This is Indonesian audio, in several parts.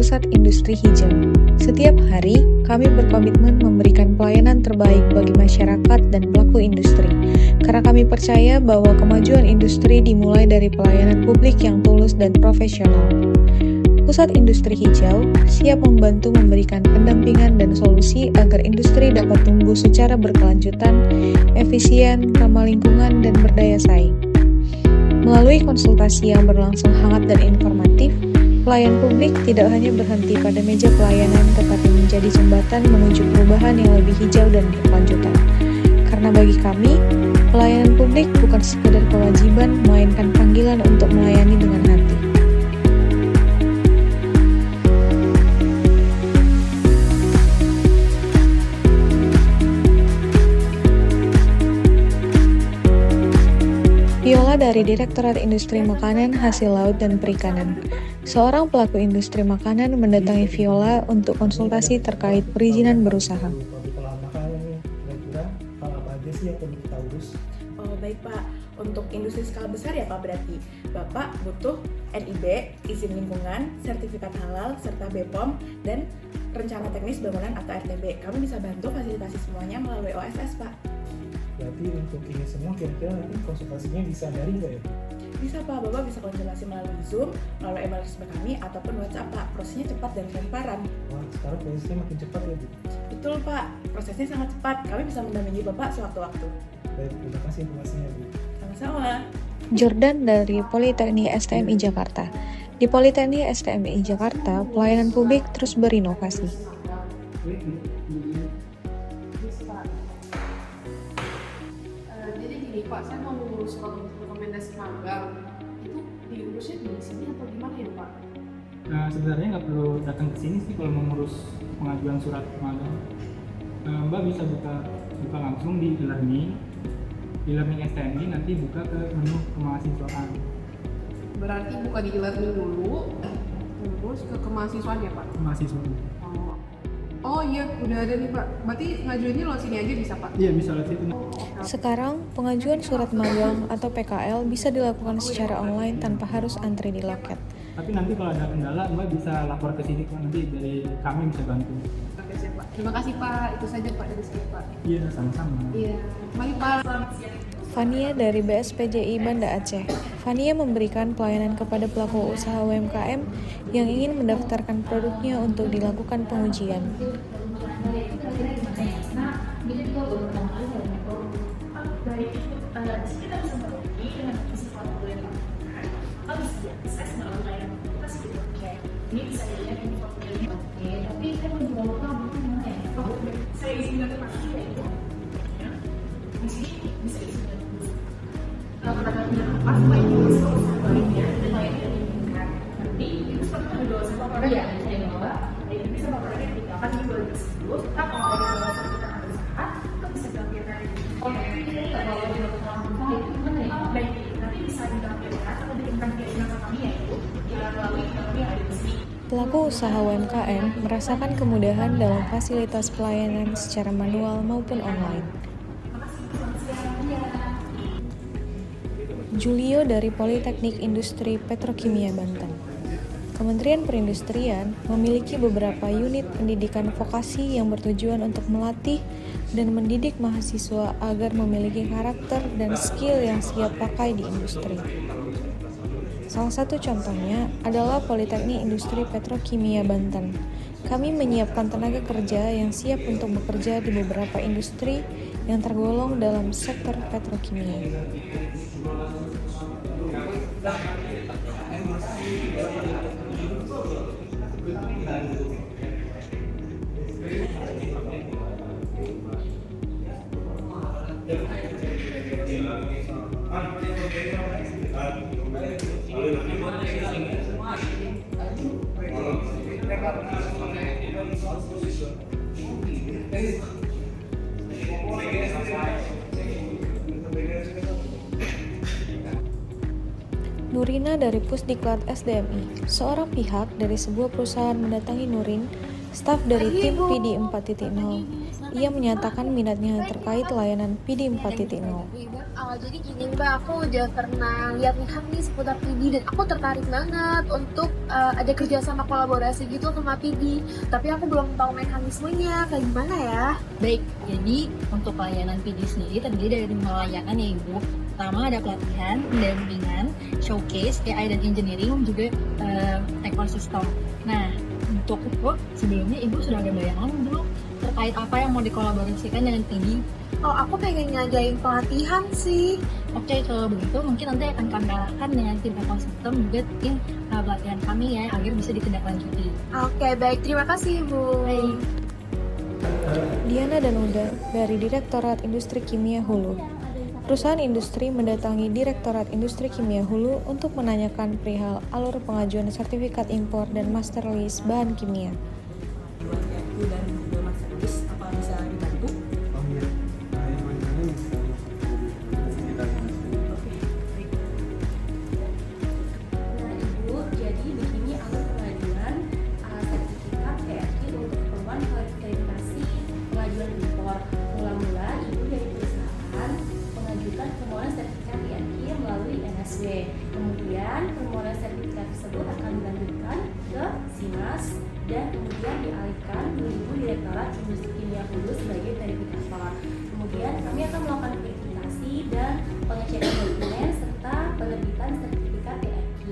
Pusat Industri Hijau. Setiap hari, kami berkomitmen memberikan pelayanan terbaik bagi masyarakat dan pelaku industri, karena kami percaya bahwa kemajuan industri dimulai dari pelayanan publik yang tulus dan profesional. Pusat Industri Hijau siap membantu memberikan pendampingan dan solusi agar industri dapat tumbuh secara berkelanjutan, efisien, ramah lingkungan, dan berdaya saing. Melalui konsultasi yang berlangsung hangat dan informatif, pelayan publik tidak hanya berhenti pada meja pelayanan tetapi menjadi jembatan menuju perubahan yang lebih hijau dan berkelanjutan. Karena bagi kami, pelayanan publik bukan sekedar kewajiban, melainkan panggilan untuk melayani dengan hati. Viola dari Direktorat Industri Makanan, Hasil Laut, dan Perikanan. Seorang pelaku industri makanan mendatangi Viola untuk konsultasi terkait perizinan berusaha. Pabrik olahan makanan nih, kira-kira hal apa aja sih yang perlu kita urus? Oh baik Pak, untuk industri skala besar ya Pak berarti Bapak butuh NIB, izin lingkungan, sertifikat halal, serta BPOM, dan rencana teknis bangunan atau RTB. Kami bisa bantu fasilitasi semuanya melalui OSS Pak. Berarti untuk ini semua kira-kira nanti konsultasinya bisa daring nggak ya? Bisa Pak, Bapak bisa konsultasi melalui Zoom, melalui email resmi kami, ataupun WhatsApp Pak. Prosesnya cepat dan transparan. Wah, sekarang prosesnya makin cepat ya Bu. Betul Pak, prosesnya sangat cepat. Kami bisa mendampingi Bapak sewaktu-waktu. Baik, terima kasih informasinya Bu. Sama-sama. Jordan dari Politeknik STMI Jakarta. Di Politeknik STMI Jakarta, pelayanan publik terus berinovasi. Jadi gini Pak, saya mau mengurus surat rekomendasi magang. Itu diurusnya di sini atau gimana ya Pak? Nah, sebenarnya nggak perlu datang ke sini sih kalau mengurus pengajuan surat magang. Mbak bisa buka langsung di e-learning STMI, nanti buka ke menu kemahasiswaan. Berarti buka di e-learning dulu, terus ke kemahasiswaan ya Pak? Kemahasiswaan. Oh iya, udah ada nih Pak. Berarti ngajuinnya lewat sini aja bisa Pak? Iya, bisa lewat situ. Sekarang, pengajuan surat magang atau PKL bisa dilakukan secara online tanpa harus antri di loket. Tapi nanti kalau ada kendala, Mbak bisa lapor ke sini Pak, nanti dari kami bisa bantu. Oke siap Pak. Terima kasih Pak. Itu saja Pak dari saya Pak. Iya, sama-sama. Iya. Mari Pak. Fania dari BSPJI Banda Aceh. Fania memberikan pelayanan kepada pelaku usaha UMKM yang ingin mendaftarkan produknya untuk dilakukan pengujian. Pelaku usaha UMKM merasakan kemudahan dalam fasilitas pelayanan secara manual maupun online. Julio dari Politeknik Industri Petrokimia Banten. Kementerian Perindustrian memiliki beberapa unit pendidikan vokasi yang bertujuan untuk melatih dan mendidik mahasiswa agar memiliki karakter dan skill yang siap pakai di industri. Salah satu contohnya adalah Politeknik Industri Petrokimia Banten. Kami menyiapkan tenaga kerja yang siap untuk bekerja di beberapa industri yang tergolong dalam sektor petrokimia. Nurina dari Pusdiklat SDMI. Seorang pihak dari sebuah perusahaan mendatangi Nurin, staf dari tim PD 4.0, Ia menyatakan minatnya terkait layanan PD 4.0. Jadi gini Mbak, aku udah pernah lihat-lihat nih seputar PD dan aku tertarik banget untuk ada kerjasama kolaborasi gitu sama PD. Tapi aku belum tahu mekanismenya, kayak gimana ya? Baik, jadi untuk pelayanan PD sendiri terdiri dari 5 layanan ya Ibu. Pertama ada pelatihan, pendampingan, showcase, AI dan engineering, juga ekosistem. Nah, untuk itu sebelumnya Ibu sudah ada bayangan belum terkait apa yang mau dikolaborasikan dengan PD? Oh, aku pengen ngadain pelatihan sih. Oke, kalau begitu mungkin nanti akan kami arahkan dengan tim ekosistem juga tim pelatihan kami ya agar bisa ditindaklanjuti. Oke, baik. Terima kasih, Bu. Baik. Diana dan Uda dari Direktorat Industri Kimia Hulu. Perusahaan industri mendatangi Direktorat Industri Kimia Hulu untuk menanyakan perihal alur pengajuan sertifikat impor dan master list bahan kimia. Dan juga mas service apa bisa dibantu? Oh iya, yang mana bisa kita Oke, baik. Nah Ibu, jadi begini alur pengajuan sertifikat PRQ untuk keperluan verifikasi pengajuan impor. Mula-mula Ibu dari perusahaan mengajukan permohonan sertifikat PRQ melalui NSW. Kemudian permohonan sertifikat tersebut akan dilanjutkan ke SIMAS dan kemudian dialihkan ke Ibu Direktorat Industri Kimia Hulu sebagai verifikator. Kemudian kami akan melakukan verifikasi dan pengecekan dokumen serta penerbitan sertifikat PRQ.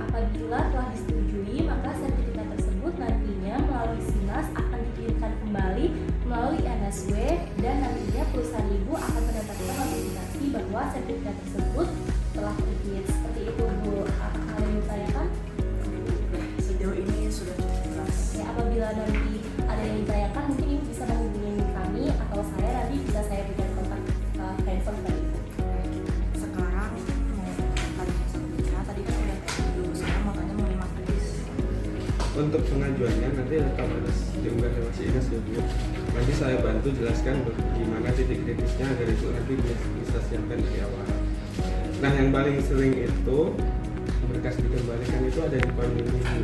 Apabila telah disetujui, maka sertifikat tersebut nantinya melalui SIMAS akan dikirimkan kembali melalui NSW dan nantinya perusahaan Ibu akan mendapatkan notifikasi bahwa sertifikat tersebut telah terbit. Seperti itu Bu. Apakah ada yang ditanyakan? Sejauh ini sudah cukup jelas. Ya, apabila nanti ada yang ditanyakan mungkin Ibu bisa menghubungi kami atau saya, nanti bisa saya berikan kontak handphone dari Ibu. Sekarang mau tanya selanjutnya. Tadi kan udah dulu sekarang mau tanya mengenai matematis. untuk pengajuannya nanti akan harus diunggah lewat SINAS ya Bu. Nanti saya bantu jelaskan bagaimana titik kritisnya agar itu nanti bisa siapkan dari awal. Nah yang paling sering itu berkas dikembalikan itu ada di poin ini Bu.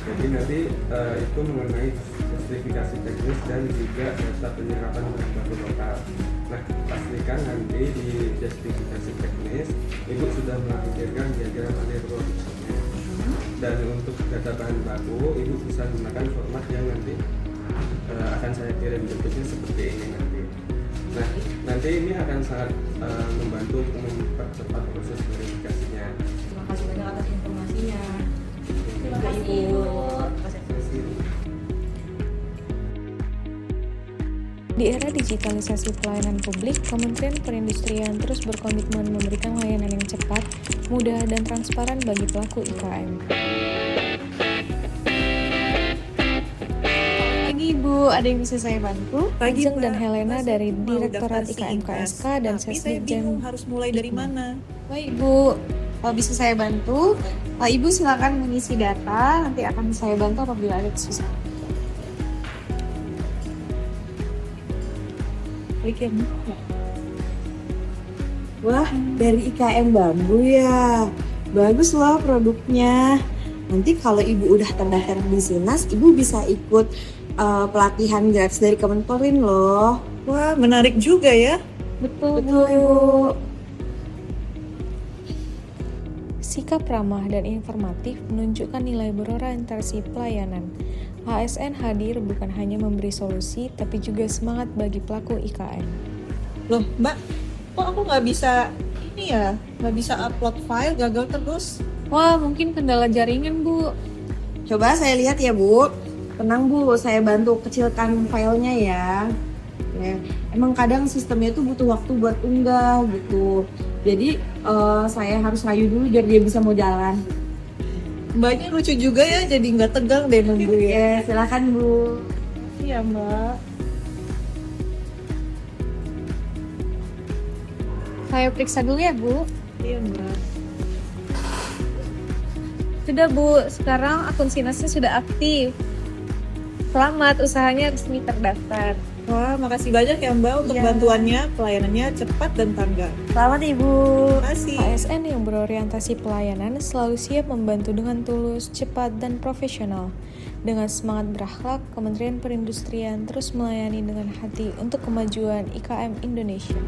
Jadi nanti itu mengenai justifikasi teknis dan juga data penyerapan bahan baku lokal. Nah pastikan nanti di justifikasi teknis Ibu sudah melampirkan diagram alur produksinya. Dan untuk data bahan baku Ibu bisa gunakan format yang nanti akan saya kirim bentuknya seperti ini nanti. Nah nanti ini akan sangat membantu untuk mempercepat proses verifikasinya. Terima kasih banyak atas informasinya. Terima kasih Ibu. Terima kasih. Di era digitalisasi pelayanan publik, Kementerian Perindustrian terus berkomitmen memberikan layanan yang cepat, mudah, dan transparan bagi pelaku IKM. Pagi Ibu, ada yang bisa saya bantu? Ajeng dan Helena dari Direktorat IKM KSK dan Tapi saya bingung Sesdikjen. harus mulai dari mana. Baik Bu, kalau bisa saya bantu, Ibu silakan mengisi data, nanti akan saya bantu apabila ada kesusahan. Wah, dari IKM Bambu ya. Bagus loh produknya. Nanti kalau Ibu udah terdaftar di SINAS, Ibu bisa ikut pelatihan gratis dari Kemenperin loh. Wah, menarik juga ya. Betul Ibu. Sikap ramah dan informatif menunjukkan nilai berorientasi pelayanan. ASN hadir bukan hanya memberi solusi, tapi juga semangat bagi pelaku IKM. Loh Mbak, kok aku nggak bisa nggak bisa upload file, gagal terus? Wah, mungkin kendala jaringan, Bu. Coba saya lihat ya Bu. Tenang Bu, saya bantu kecilkan filenya ya. Emang kadang sistemnya tuh butuh waktu buat unggah gitu. Jadi saya harus rayu dulu biar dia bisa mau jalan. Mbaknya lucu juga ya, jadi nggak tegang deh nunggu ya. Silakan Bu. Iya Mbak. Saya periksa dulu ya, Bu. Iya Mbak. Sudah, Bu. Sekarang akun SINASnya sudah aktif. Selamat, usahanya resmi terdaftar. Wah, makasih banyak ya Mbak untuk bantuannya. Pelayanannya cepat dan tanggap. Selamat Ibu. Terima kasih. ASN yang berorientasi pelayanan selalu siap membantu dengan tulus, cepat, dan profesional. Dengan semangat berakhlak, Kementerian Perindustrian terus melayani dengan hati untuk kemajuan IKM Indonesia.